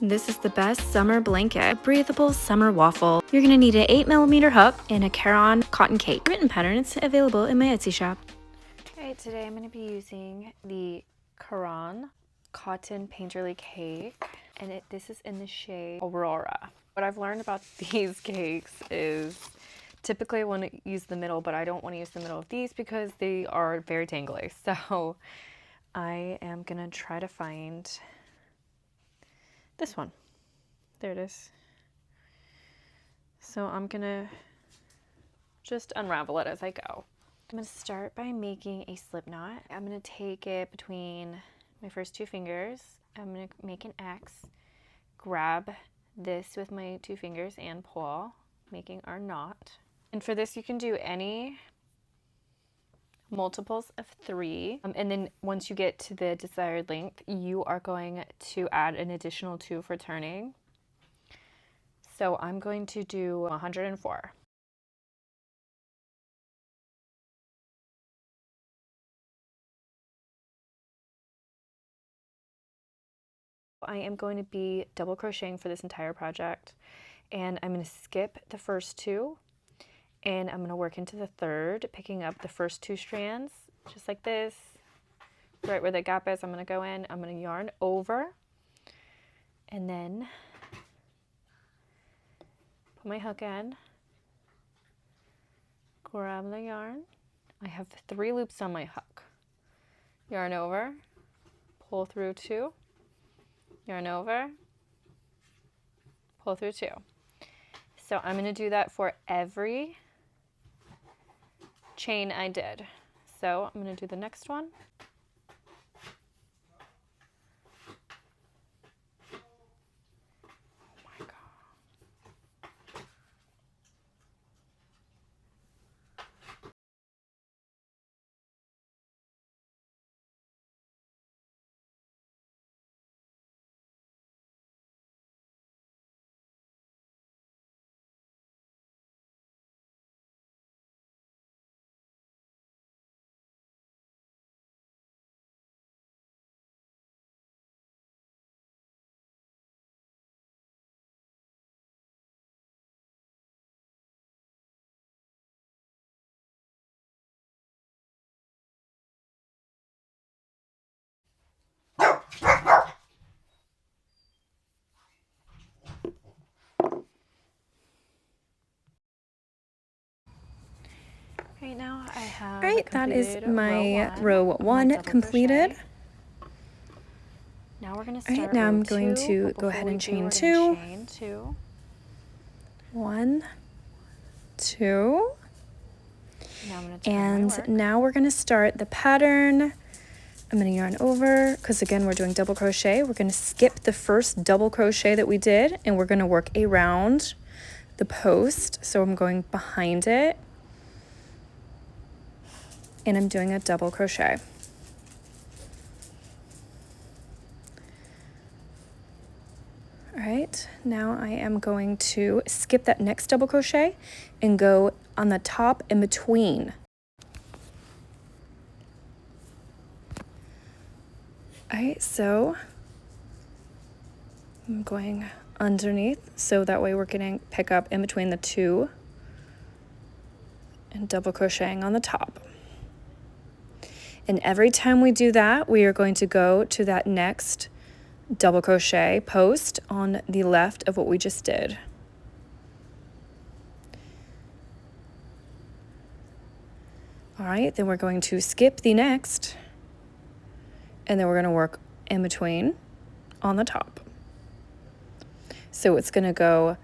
This is the best summer blanket, a breathable summer waffle. You're gonna need an 8mm hook and a Caron cotton cake. Written pattern, it's available in my Etsy shop. Alright, today I'm gonna be using the Caron cotton painterly cake, and this is in the shade Aurora. What I've learned about these cakes is typically I want to use the middle, but I don't want to use the middle of these because they are very tangly. So I am gonna try to find this one. There it is. So I'm gonna just unravel it as I go. I'm gonna start by making a slip knot. I'm gonna take it between my first two fingers. I'm gonna make an X, grab this with my two fingers and pull, making our knot. And for this you can do any multiples of 3, and then once you get to the desired length you are going to add an additional 2 for turning. So I'm going to do 104. I am going to be double crocheting for this entire project, and I'm going to skip the first 2 and I'm going to work into the third, picking up the first 2 strands just like this. Right where the gap is, I'm going to go in, I'm going to yarn over, and then put my hook in, grab the yarn. I have 3 loops on my hook. Yarn over, pull through 2, yarn over, pull through 2. So I'm going to do that for every chain I did. So I'm going to do the next one. Right now I have That is my row 1 completed. Now we're going to start. Now I'm going to go ahead and chain 2. 1, 2. And now we're going to start the pattern. I'm going to yarn over because again we're doing double crochet. We're going to skip the first double crochet that we did and we're going to work around the post. So I'm going behind it and I'm doing a double crochet. All right, now I am going to skip that next double crochet and go on the top in between. All right, so I'm going underneath, so that way we're getting pick up in between the 2 and double crocheting on the top. And every time we do that, we are going to go to that next double crochet post on the left of what we just did. All right, then we're going to skip the next, and then we're going to work in between on the top. So it's going to go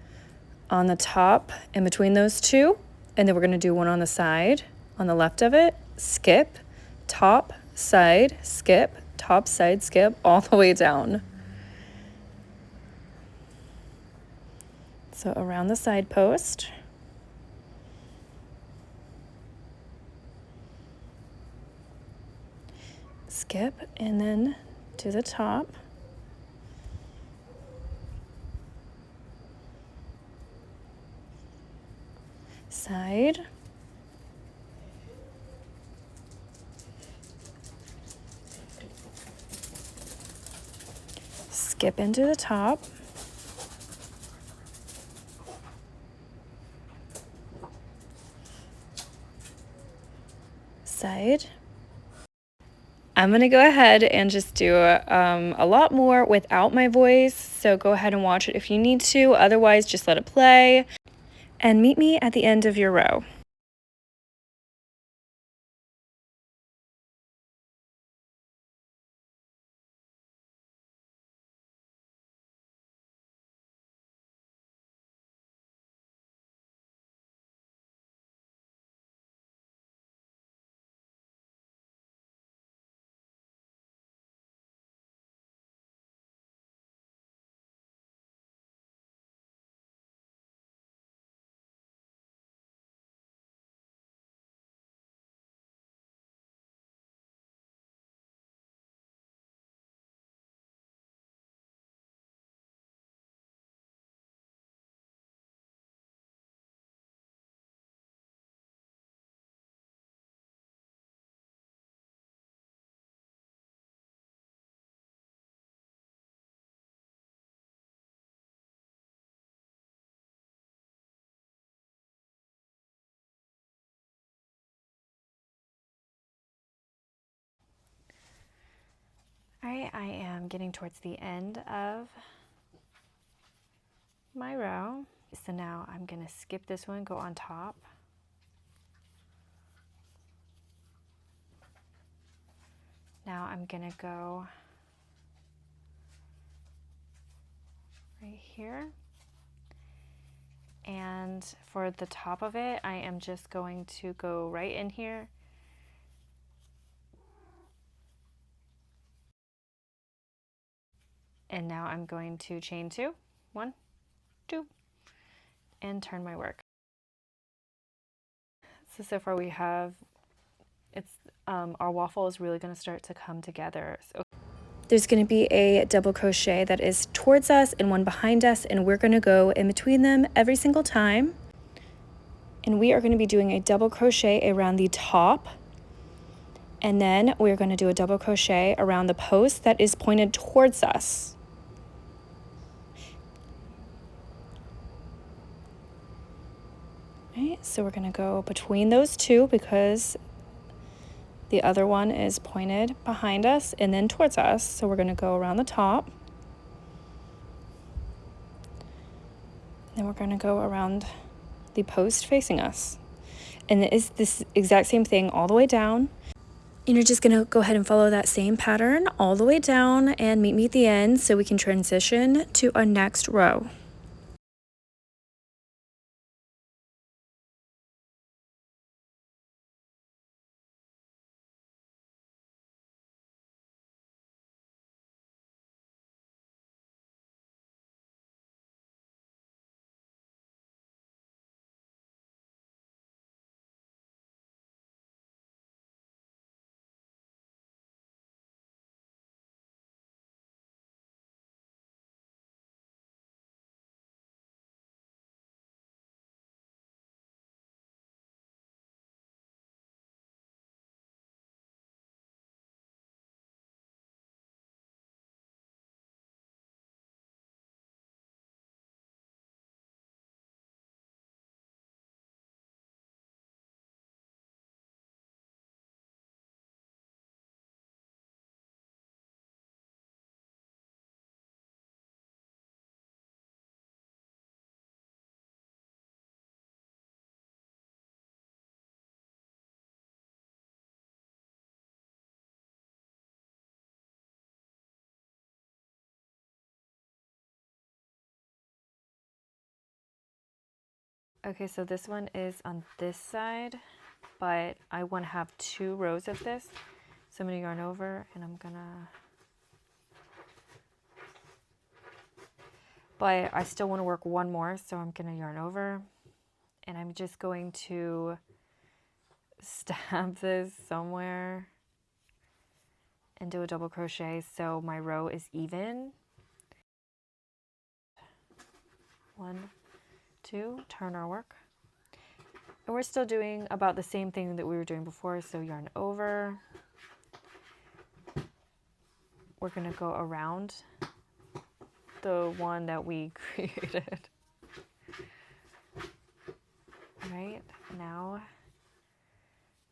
on the top in between those 2, and then we're going to do one on the side on the left of it, skip, top, side, skip, top, side, skip, all the way down. So around the side post. Skip and then to the top. Side. Skip into the top. side. I'm going to go ahead and just do a lot more without my voice, so go ahead and watch it if you need to. Otherwise, just let it play. And meet me at the end of your row. All right, I am getting towards the end of my row. So now I'm going to skip this one, go on top. Now I'm going to go right here. And for the top of it, I am just going to go right in here. And now I'm going to chain 2, 1, 2, and turn my work. So far we have, our waffle is really going to start to come together. So there's going to be a double crochet that is towards us and one behind us, and we're going to go in between them every single time. And we are going to be doing a double crochet around the top, and then we're going to do a double crochet around the post that is pointed towards us. Right, so we're going to go between those two because the other one is pointed behind us and then towards us. So we're going to go around the top. Then we're going to go around the post facing us. And it is this exact same thing all the way down. And you're just going to go ahead and follow that same pattern all the way down and meet me at the end so we can transition to our next row. Okay, so this one is on this side, but I want to have 2 rows of this. So I'm going to yarn over and I'm going to, but I still want to work 1 more, so I'm going to yarn over and I'm just going to stab this somewhere and do a double crochet so my row is even. 1, 2, turn our work. And we're still doing about the same thing that we were doing before, so yarn over. We're going to go around the one that we created. All right, now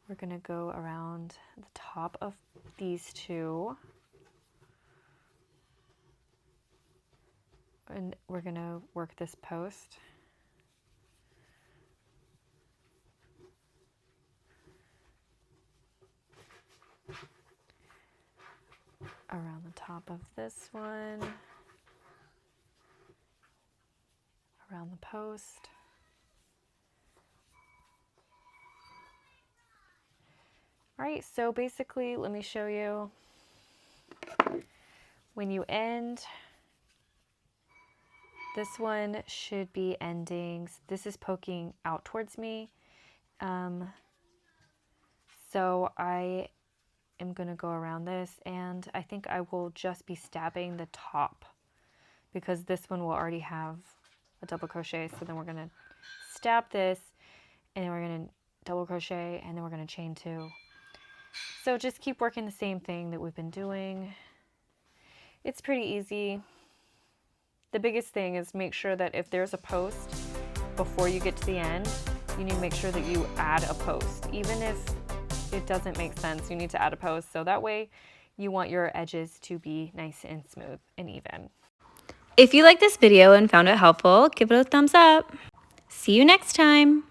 we're we're going to go around the top of these two. And we're going to work this post. Around the top of this one. Around the post. All right, so basically, let me show you. When you end, this one should be ending. This is poking out towards me. So I am going to go around this, and I think I will just be stabbing the top because this one will already have a double crochet. So then we're going to stab this, and then we're going to double crochet, and then we're going to chain 2. So just keep working the same thing that we've been doing. It's pretty easy. The biggest thing is make sure that if there's a post before you get to the end, you need to make sure that you add a post. Even if it doesn't make sense, you need to add a post. So that way you want your edges to be nice and smooth and even. If you like this video and found it helpful, give it a thumbs up. See you next time.